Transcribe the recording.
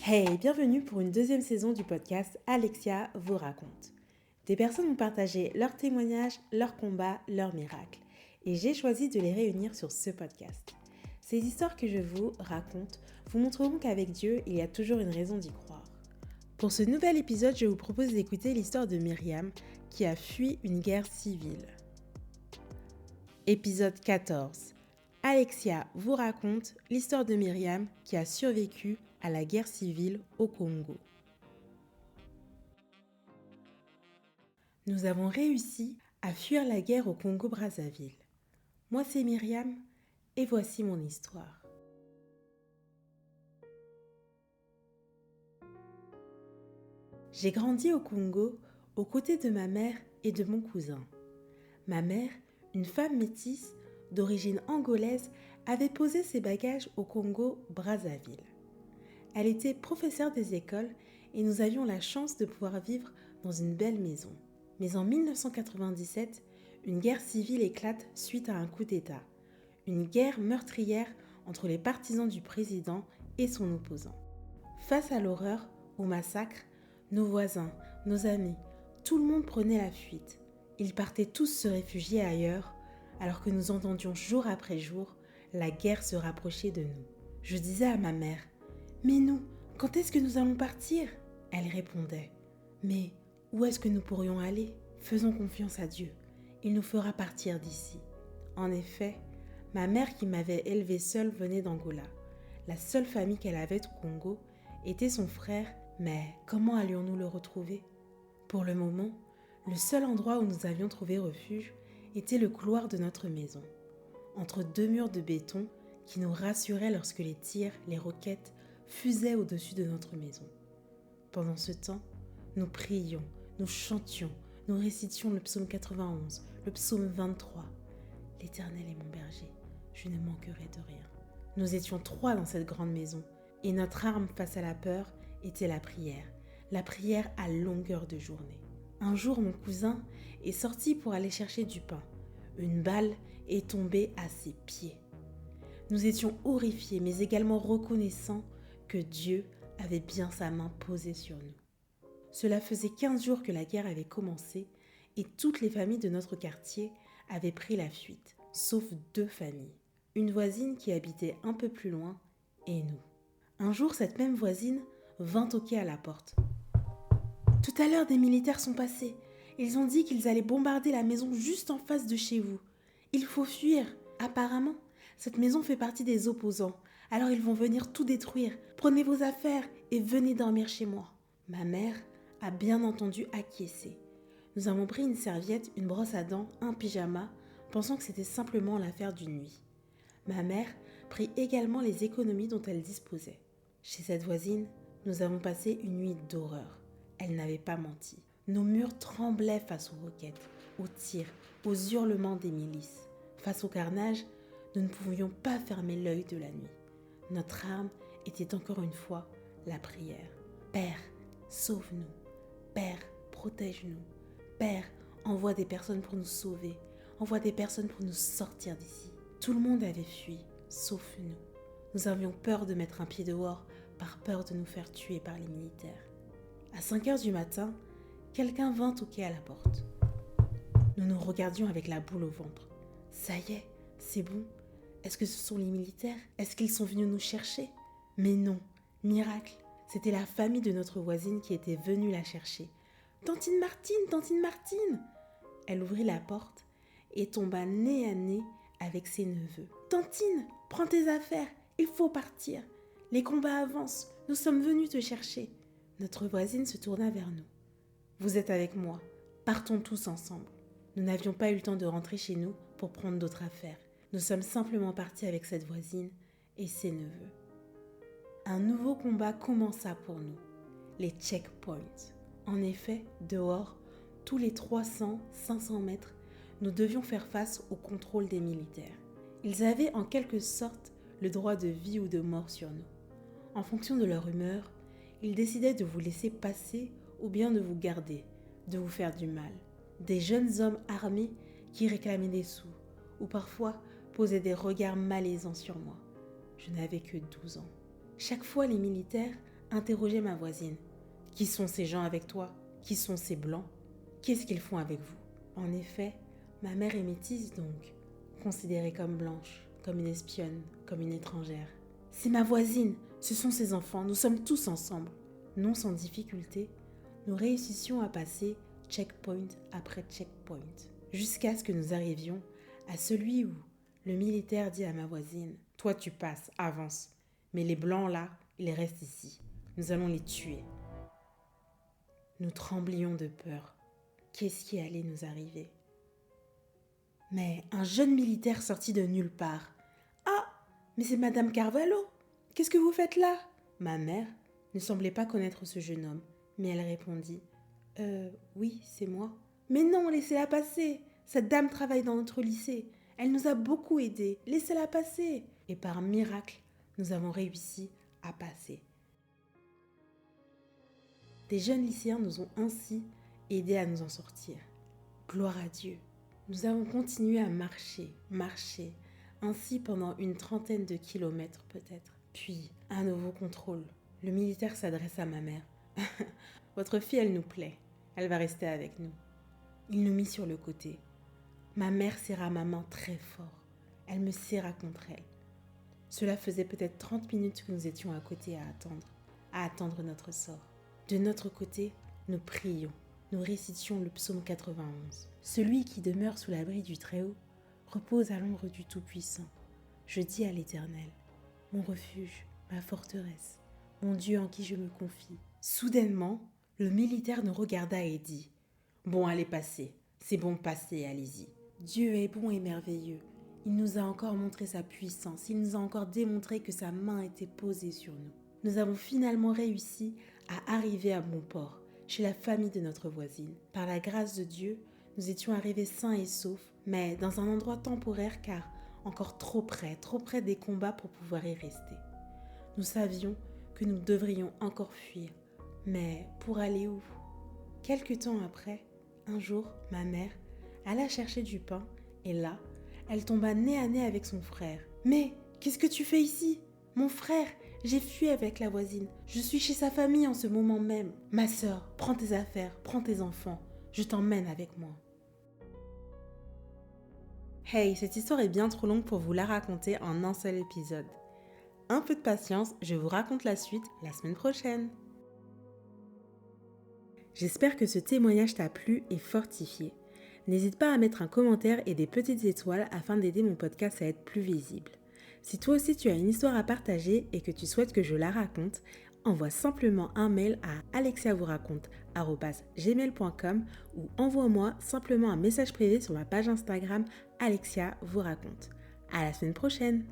Hey, bienvenue pour une deuxième saison du podcast Alexia vous raconte. Des personnes ont partagé leurs témoignages, leurs combats, leurs miracles. Et j'ai choisi de les réunir sur ce podcast. Ces histoires que je vous raconte vous montreront qu'avec Dieu, il y a toujours une raison d'y croire. Pour ce nouvel épisode, je vous propose d'écouter l'histoire de Myriam qui a fui une guerre civile. Épisode 14. Alexia vous raconte l'histoire de Myriam qui a survécu à la guerre civile au Congo. Nous avons réussi à fuir la guerre au Congo-Brazzaville. Moi, c'est Myriam et voici mon histoire. J'ai grandi au Congo aux côtés de ma mère et de mon cousin. Ma mère, une femme métisse d'origine angolaise, avait posé ses bagages au Congo-Brazzaville. Elle était professeure des écoles et nous avions la chance de pouvoir vivre dans une belle maison. Mais en 1997, une guerre civile éclate suite à un coup d'État. Une guerre meurtrière entre les partisans du président et son opposant. Face à l'horreur, au massacre, nos voisins, nos amis, tout le monde prenait la fuite. Ils partaient tous se réfugier ailleurs, alors que nous entendions jour après jour la guerre se rapprocher de nous. Je disais à ma mère: « Mais nous, quand est-ce que nous allons partir ?» Elle répondait: « Mais où est-ce que nous pourrions aller ? Faisons confiance à Dieu. Il nous fera partir d'ici. » En effet, ma mère qui m'avait élevée seule venait d'Angola. La seule famille qu'elle avait au Congo était son frère, mais comment allions-nous le retrouver ? Pour le moment, le seul endroit où nous avions trouvé refuge était le couloir de notre maison, entre deux murs de béton qui nous rassuraient lorsque les tirs, les roquettes fusaient au-dessus de notre maison. Pendant ce temps, nous prions, nous chantions, nous récitions le psaume 91, le psaume 23. « L'Éternel est mon berger, je ne manquerai de rien. » Nous étions 3 dans cette grande maison et notre arme face à la peur était la prière à longueur de journée. Un jour, mon cousin est sorti pour aller chercher du pain. Une balle est tombée à ses pieds. Nous étions horrifiés, mais également reconnaissants que Dieu avait bien sa main posée sur nous. Cela faisait 15 jours que la guerre avait commencé et toutes les familles de notre quartier avaient pris la fuite, sauf 2 familles. Une voisine qui habitait un peu plus loin et nous. Un jour, cette même voisine vint toquer à la porte. « Tout à l'heure, des militaires sont passés. Ils ont dit qu'ils allaient bombarder la maison juste en face de chez vous. Il faut fuir. Apparemment, cette maison fait partie des opposants. Alors ils vont venir tout détruire. Prenez vos affaires et venez dormir chez moi. » Ma mère a bien entendu acquiescé. Nous avons pris une serviette, une brosse à dents, un pyjama, pensant que c'était simplement l'affaire d'une nuit. Ma mère prit également les économies dont elle disposait. Chez cette voisine, nous avons passé une nuit d'horreur. Elle n'avait pas menti. Nos murs tremblaient face aux roquettes, aux tirs, aux hurlements des milices. Face au carnage, nous ne pouvions pas fermer l'œil de la nuit. Notre arme était encore une fois la prière. Père, sauve-nous. Père, protège-nous. Père, envoie des personnes pour nous sauver. Envoie des personnes pour nous sortir d'ici. Tout le monde avait fui, sauf nous. Nous avions peur de mettre un pied dehors par peur de nous faire tuer par les militaires. À 5h du matin, quelqu'un vint toquer à la porte. Nous nous regardions avec la boule au ventre. Ça y est, c'est bon. Est-ce que ce sont les militaires ? Est-ce qu'ils sont venus nous chercher ? Mais non, miracle, c'était la famille de notre voisine qui était venue la chercher. « Tantine Martine !» Elle ouvrit la porte et tomba nez à nez avec ses neveux. « Tantine, prends tes affaires, il faut partir. Les combats avancent, nous sommes venus te chercher. » Notre voisine se tourna vers nous. « Vous êtes avec moi, partons tous ensemble. » Nous n'avions pas eu le temps de rentrer chez nous pour prendre d'autres affaires. Nous sommes simplement partis avec cette voisine et ses neveux. Un nouveau combat commença pour nous, les checkpoints. En effet, dehors, tous les 300-500 mètres, nous devions faire face au contrôle des militaires. Ils avaient en quelque sorte le droit de vie ou de mort sur nous. En fonction de leur humeur, ils décidaient de vous laisser passer ou bien de vous garder, de vous faire du mal. Des jeunes hommes armés qui réclamaient des sous, ou parfois posaient des regards malaisants sur moi. Je n'avais que 12 ans. Chaque fois, les militaires interrogeait ma voisine. Qui sont ces gens avec toi? Qui sont ces blancs? Qu'est-ce qu'ils font avec vous? En effet, ma mère est métisse donc, considérée comme blanche, comme une espionne, comme une étrangère. C'est ma voisine, ce sont ses enfants, nous sommes tous ensemble. Non sans difficulté, nous réussissions à passer checkpoint après checkpoint, jusqu'à ce que nous arrivions à celui où le militaire dit à ma voisine « Toi tu passes, avance, mais les blancs là, ils restent ici, nous allons les tuer. » Nous tremblions de peur. Qu'est-ce qui allait nous arriver? Mais un jeune militaire sortit de nulle part. « Ah, mais c'est Madame Carvalho! Qu'est-ce que vous faites là ?» Ma mère ne semblait pas connaître ce jeune homme, mais elle répondit « Oui, c'est moi. »« Mais non, laissez-la passer. Cette dame travaille dans notre lycée. Elle nous a beaucoup aidés. Laissez-la passer. » Et par miracle, nous avons réussi à passer. Des jeunes lycéens nous ont ainsi aidés à nous en sortir. Gloire à Dieu. Nous avons continué à marcher, ainsi pendant une 30aine de kilomètres peut-être. Puis, un nouveau contrôle. Le militaire s'adresse à ma mère. « Votre fille, elle nous plaît. Elle va rester avec nous. » Il nous mit sur le côté. Ma mère serra ma main très fort. Elle me serra contre elle. Cela faisait peut-être 30 minutes que nous étions à côté à attendre notre sort. De notre côté, nous prions. Nous récitions le psaume 91. Celui qui demeure sous l'abri du Très-Haut repose à l'ombre du Tout-Puissant. Je dis à l'Éternel, mon refuge, ma forteresse, mon Dieu en qui je me confie. Soudainement, le militaire nous regarda et dit « Bon, allez, passez. C'est bon, passez, allez-y. » Dieu est bon et merveilleux. Il nous a encore montré sa puissance. Il nous a encore démontré que sa main était posée sur nous. Nous avons finalement réussi à arriver à bon port, chez la famille de notre voisine. Par la grâce de Dieu, nous étions arrivés sains et saufs, mais dans un endroit temporaire car encore trop près des combats pour pouvoir y rester. Nous savions que nous devrions encore fuir, mais pour aller où? Quelque temps après, un jour, ma mère alla chercher du pain et là, elle tomba nez à nez avec son frère. « Mais qu'est-ce que tu fais ici? Mon frère, j'ai fui avec la voisine. Je suis chez sa famille en ce moment même. Ma sœur, prends tes affaires, prends tes enfants. Je t'emmène avec moi. » Hey, cette histoire est bien trop longue pour vous la raconter en un seul épisode. Un peu de patience, je vous raconte la suite la semaine prochaine. J'espère que ce témoignage t'a plu et fortifié. N'hésite pas à mettre un commentaire et des petites étoiles afin d'aider mon podcast à être plus visible. Si toi aussi tu as une histoire à partager et que tu souhaites que je la raconte, envoie simplement un mail à alexiavouraconte@gmail.com ou envoie-moi simplement un message privé sur ma page Instagram Alexia vous raconte. À la semaine prochaine!